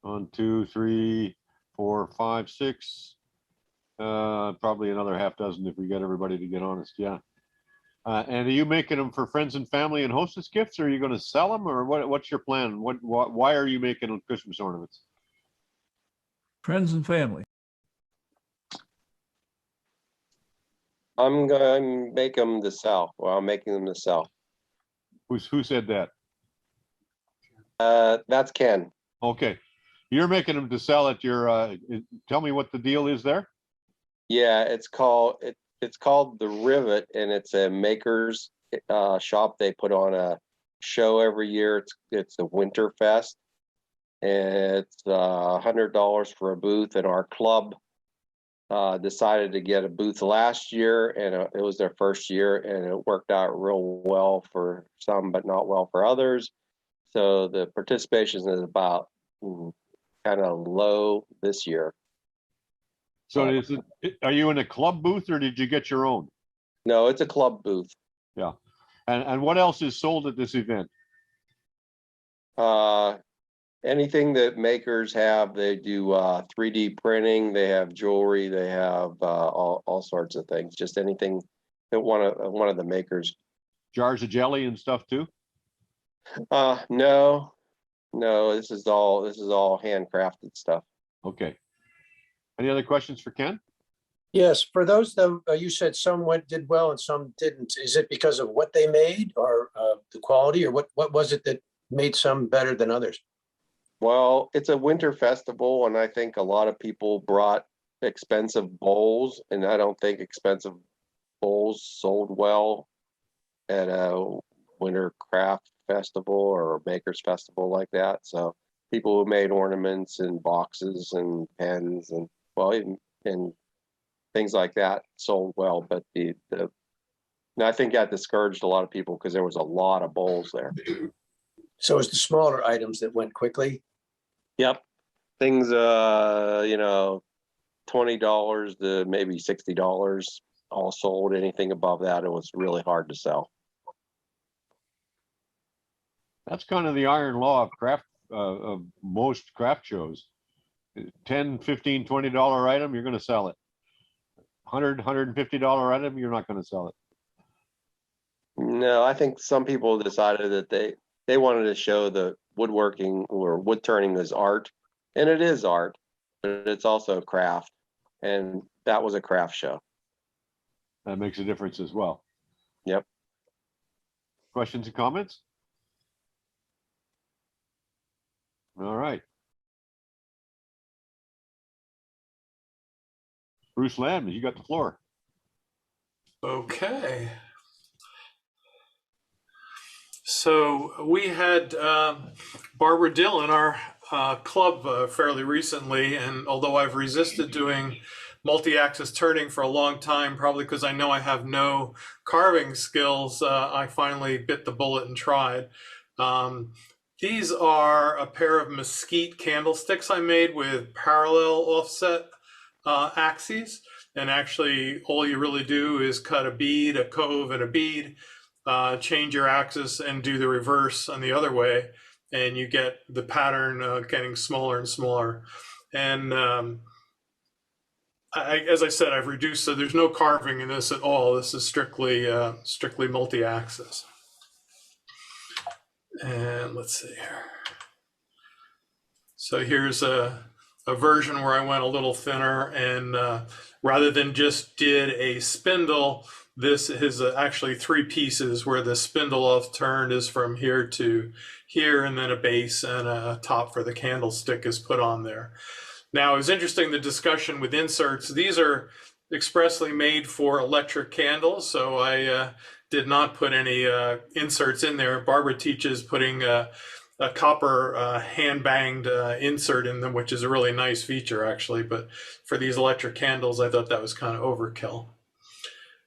1, 2, 3, 4, 5, 6. Probably another half dozen if we get everybody to get honest. Yeah. And are you making them for friends and family and hostess gifts, or are you going to sell them, or what's your plan? Why are you making Christmas ornaments? Friends and family. I'm going to make them to sell. Well, I'm making them to sell. Who said that? That's Ken. Okay. You're making them to sell at your, tell me what the deal is there. Yeah, it's called the Rivet, and it's a maker's shop. They put on a show every year. It's a winter fest. It's $100 for a booth, and our club decided to get a booth last year, and it was their first year, and it worked out real well for some, but not well for others. So the participation is about kind of low this year. So are you in a club booth or did you get your own? No, it's a club booth. Yeah. And what else is sold at this event? Anything that makers have. They do 3D printing, they have jewelry, they have all sorts of things. Just anything that one of the makers. Jars of jelly and stuff too? No, this is all handcrafted stuff. Okay. Any other questions for Ken? Yes, for those that you said some did well and some didn't. Is it because of what they made or the quality, or what was it that made some better than others? Well, it's a winter festival, and I think a lot of people brought expensive bowls, and I don't think expensive bowls sold well at a winter craft festival or makers festival like that. So people who made ornaments and boxes and pens and and things like that sold well, but I think that discouraged a lot of people because there was a lot of bowls there. So it's the smaller items that went quickly? Yep. Things, $20 to maybe $60 all sold. Anything above that, it was really hard to sell. That's kind of the iron law of craft, of most craft shows. $10, $15, $20 item, you're going to sell it. $100, $150 item, you're not going to sell it. No, I think some people decided that they wanted to show the woodworking or wood turning as art, and it is art, but it's also craft, and that was a craft show. That makes a difference as well. Yep. Questions and comments? All right. Bruce Lamb, you got the floor. Okay. So we had Barbara Dill in our club fairly recently, and although I've resisted doing multi-axis turning for a long time, probably because I know I have no carving skills, I finally bit the bullet and tried. These are a pair of Mesquite Candlesticks I made with parallel offset axes, and actually all you really do is cut a bead, a cove, and a bead, change your axis and do the reverse on the other way, and you get the pattern getting smaller and smaller. And as I said, I've reduced, so there's no carving in this at all. This is strictly multi-axis. And let's see here. So here's a version where I went a little thinner, and rather than just did a spindle, this is actually 3 pieces where the spindle off turned is from here to here, and then a base and a top for the candlestick is put on there. Now, it was interesting, the discussion with inserts. These are expressly made for electric candles, so I did not put any inserts in there. Barbara teaches putting a copper hand-banged insert in them, which is a really nice feature, actually. But for these electric candles, I thought that was kind of overkill.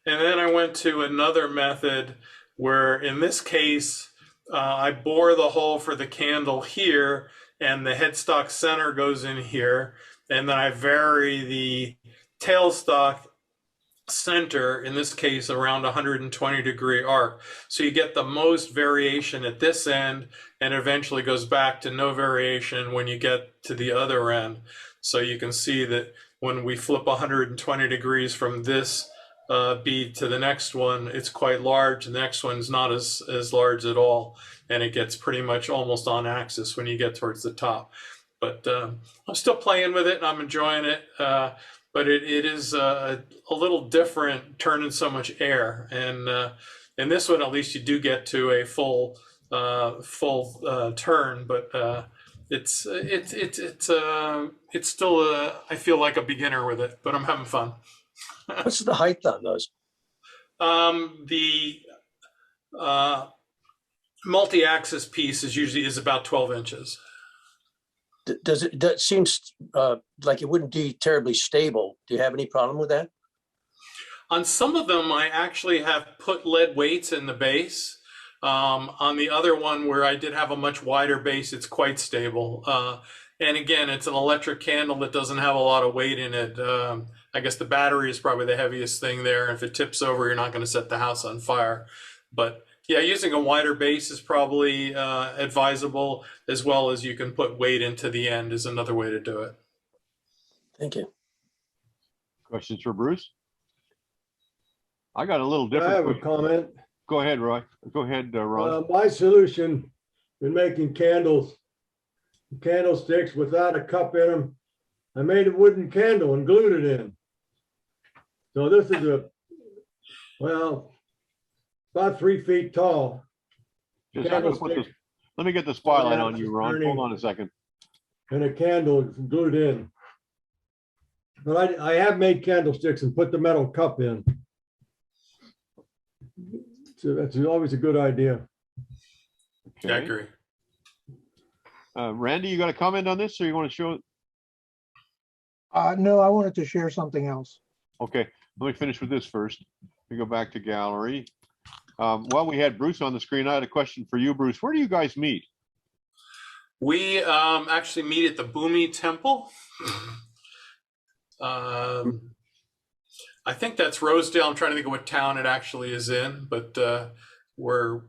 And then I went to another method where, in this case, I bore the hole for the candle here, and the headstock center goes in here, and then I vary the tailstock center, in this case around 120-degree arc. So you get the most variation at this end, and eventually goes back to no variation when you get to the other end. So you can see that when we flip 120 degrees from this bead to the next one, it's quite large. The next one's not as large at all, and it gets pretty much almost on axis when you get towards the top. But I'm still playing with it, and I'm enjoying it. But it is a little different, turning so much air. And in this one, at least you do get to a full turn. But it's still I feel like a beginner with it, but I'm having fun. What's the height on those? The multi-axis piece is about 12 inches. That seems like it wouldn't be terribly stable. Do you have any problem with that? On some of them, I actually have put lead weights in the base. On the other one where I did have a much wider base, it's quite stable. And again, it's an electric candle that doesn't have a lot of weight in it. I guess the battery is probably the heaviest thing there. If it tips over, you're not going to set the house on fire. But yeah, using a wider base is probably advisable, as well as you can put weight into the end is another way to do it. Thank you. Questions for Bruce? I got a little different. I have a question. comment. Go ahead, Roy. Go ahead, Ron. My solution in making candlesticks without a cup in them, I made a wooden candle and glued it in. So this is about 3 feet tall. Let me get the spotlight on you, Ron. Hold on a second. And a candle glued in. But I have made candlesticks and put the metal cup in. So that's always a good idea. Okay. I agree. Randy, you got a comment on this, or you want to show? No, I wanted to share something else. Okay, let me finish with this first. We go back to gallery. While we had Bruce on the screen, I had a question for you, Bruce. Where do you guys meet? We actually meet at the Bhumi Temple. I think that's Rosedale. I'm trying to think of what town it actually is in, but we're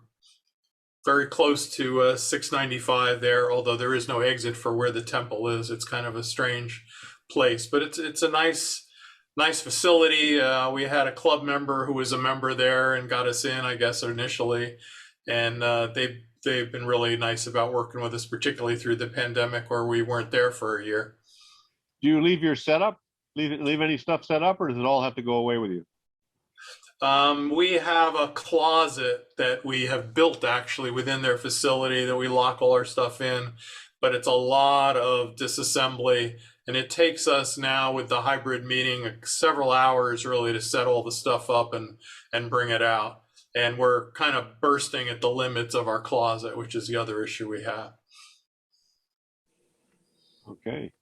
very close to 695 there, although there is no exit for where the temple is. It's kind of a strange place, but it's a nice facility. We had a club member who was a member there and got us in, I guess, initially. And they've been really nice about working with us, particularly through the pandemic where we weren't there for a year. Do you leave your setup? Leave any stuff set up, or does it all have to go away with you? We have a closet that we have built actually within their facility that we lock all our stuff in, but it's a lot of disassembly, and it takes us now with the hybrid meeting several hours really to set all the stuff up and bring it out. And we're kind of bursting at the limits of our closet, which is the other issue we have. Okay.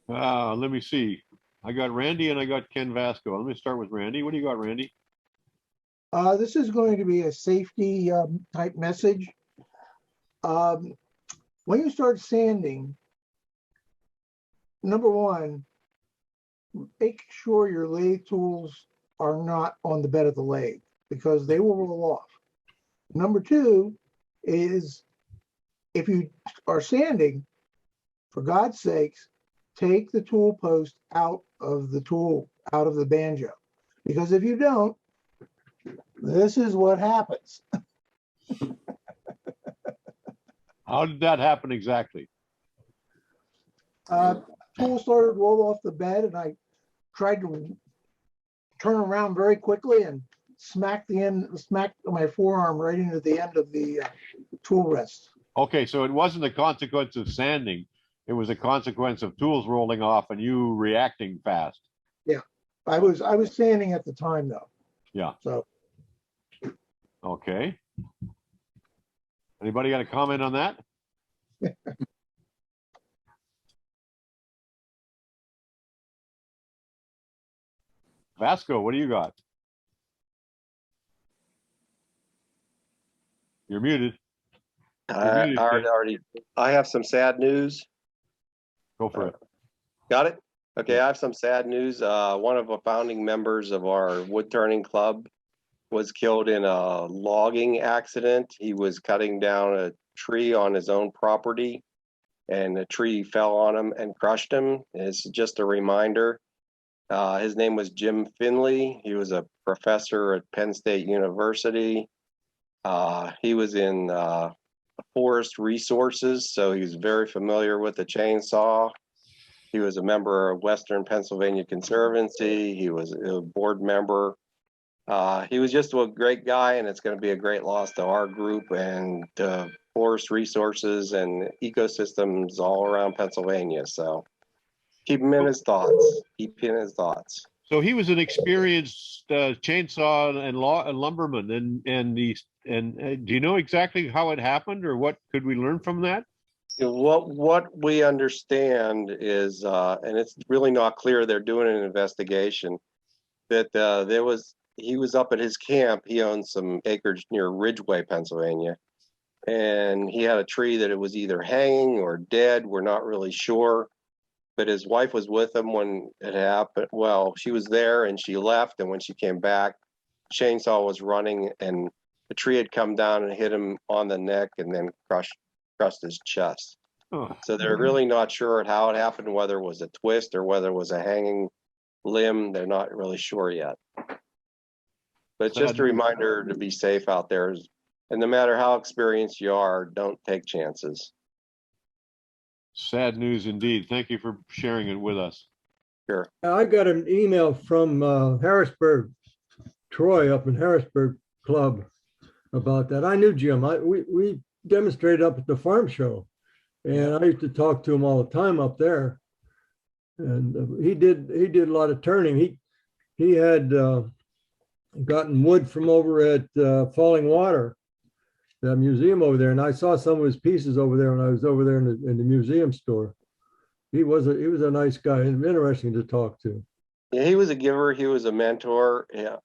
Let me see. I got Randy and I got Ken Vasco. Let me start with Randy. What do you got, Randy? This is going to be a safety type message. When you start sanding, number one, make sure your lathe tools are not on the bed of the lathe because they will roll off. Number two is if you are sanding, for God's sakes, take the tool post out of the banjo. Because if you don't, this is what happens. How did that happen exactly? Tool started to roll off the bed and I tried to turn around very quickly and smacked my forearm right into the end of the tool rest. Okay, so it wasn't a consequence of sanding. It was a consequence of tools rolling off and you reacting fast. Yeah, I was sanding at the time though. Yeah. So. Okay. Anybody got a comment on that? Vasco, what do you got? You're muted. I have some sad news. Go for it. Got it? Okay, I have some sad news. One of the founding members of our wood turning club was killed in a logging accident. He was cutting down a tree on his own property and the tree fell on him and crushed him. It's just a reminder. His name was Jim Finley. He was a professor at Penn State University. He was in forest resources, so he was very familiar with the chainsaw. He was a member of Western Pennsylvania Conservancy. He was a board member. He was just a great guy, and it's going to be a great loss to our group and forest resources and ecosystems all around Pennsylvania. So keep him in his thoughts. Keep him in his thoughts. So he was an experienced chainsaw and lumberman, and do you know exactly how it happened, or what could we learn from that? What we understand is, and it's really not clear, they're doing an investigation, that he was up at his camp. He owns some acreage near Ridgeway, Pennsylvania, and he had a tree that it was either hanging or dead. We're not really sure, but his wife was with him when it happened. Well, she was there and she left, and when she came back, chainsaw was running and the tree had come down and hit him on the neck and then crushed his chest. Oh. So they're really not sure how it happened, whether it was a twist or whether it was a hanging limb. They're not really sure yet. But just a reminder to be safe out there. And no matter how experienced you are, don't take chances. Sad news indeed. Thank you for sharing it with us. Sure. I got an email from Harrisburg, Troy up in Harrisburg Club about that. I knew Jim. We demonstrated up at the farm show, and I used to talk to him all the time up there. And he did a lot of turning. He had gotten wood from over at Falling Water, the museum over there, and I saw some of his pieces over there when I was over there in the museum store. He was a nice guy and interesting to talk to. Yeah, he was a giver. He was a mentor. Yeah.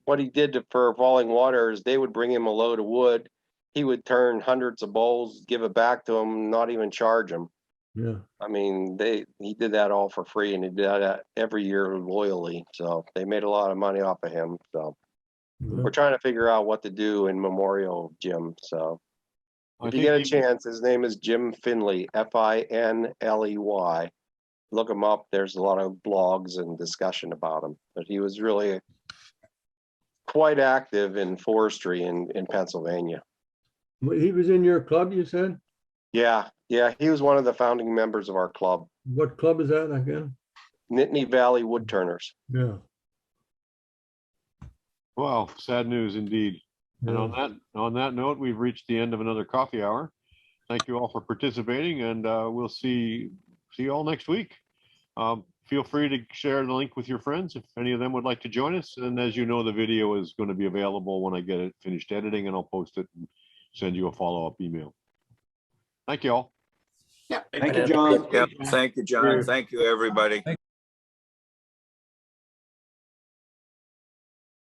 What he did for Falling Water is they would bring him a load of wood. He would turn hundreds of bowls, give it back to them, not even charge them. Yeah. I mean, he did that all for free, and he did that every year loyally. So they made a lot of money off of him. So we're trying to figure out what to do in memorial of Jim. So if you get a chance, his name is Jim Finley, Finley. Look him up. There's a lot of blogs and discussion about him. But he was really quite active in forestry in Pennsylvania. He was in your club, you said? Yeah. He was one of the founding members of our club. What club is that again? Nittany Valley Woodturners. Yeah. Wow, sad news indeed. And on that note, we've reached the end of another coffee hour. Thank you all for participating, and we'll see you all next week. Feel free to share the link with your friends if any of them would like to join us. And as you know, the video is going to be available when I get it finished editing, and I'll post it and send you a follow-up email. Thank you all. Yeah. Thank you, John. Yep. Thank you, John. Thank you, everybody.